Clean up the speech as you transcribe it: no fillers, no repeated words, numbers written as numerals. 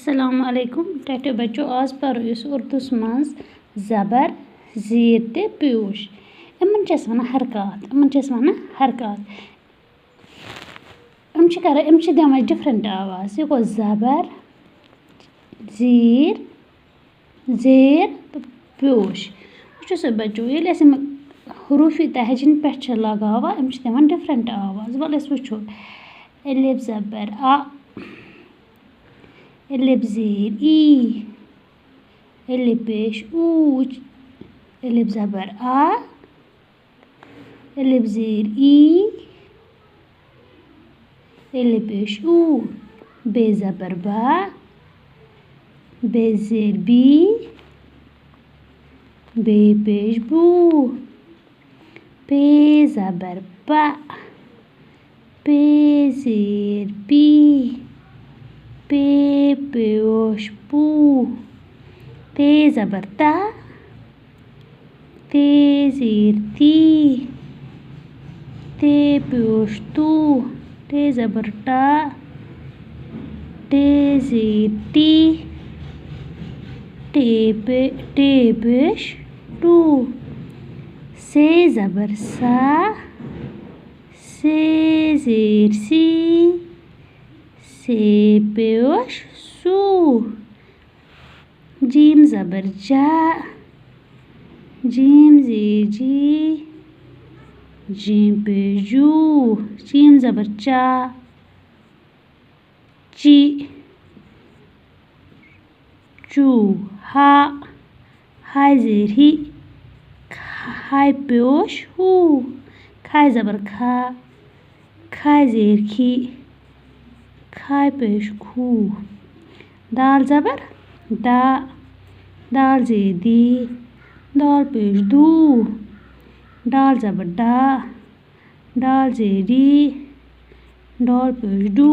अस्सलामु अलैकुम टैटो बच्चों आज परो उर्दूस मज ज़बर ज़ीर ते प्यूश इमन वन हरकत इम दिवान डिफरेंट आवाज़ यह गो ज़बर ज़ीर ज़ेर तो प्यूश वो बच्चों ये हरूफी तहजिन पे लगावा इम दिवान डिफरेंट आवाज़ वल वो एलिफ ज़बर आ एलिफ ज़ेर ई एलिफ पेश ऊ एलिफ ज़बर आ एलिफ ज़ेर ई एलिफ पेश ऊ बे ज़बर बा बे ज़ेर बी बे पेश बू पे ज़बर पा पे ज़ेर पी पे पेश पू ते ज़बर ता ते ज़ेर ती ते पेश तू ते ज़बर टा ते ज़ेर टी ते पेश टू से ज़बर सा से ज़ेर सी से पेश सू जीम ज़बर जा जीम ज़ेर जी जीम पेश जू जीम ज़बर चा ची चू हा हाय ज़ेर ही हाय पेश हू खाय ज़बर खा खाय ज़ेर खी खाय पेश खू दाल ज़बर दा दाल ज़ेर दी दाल पेश दू दाल ज़बर डा दाल ज़ेर डी दाल पेश डू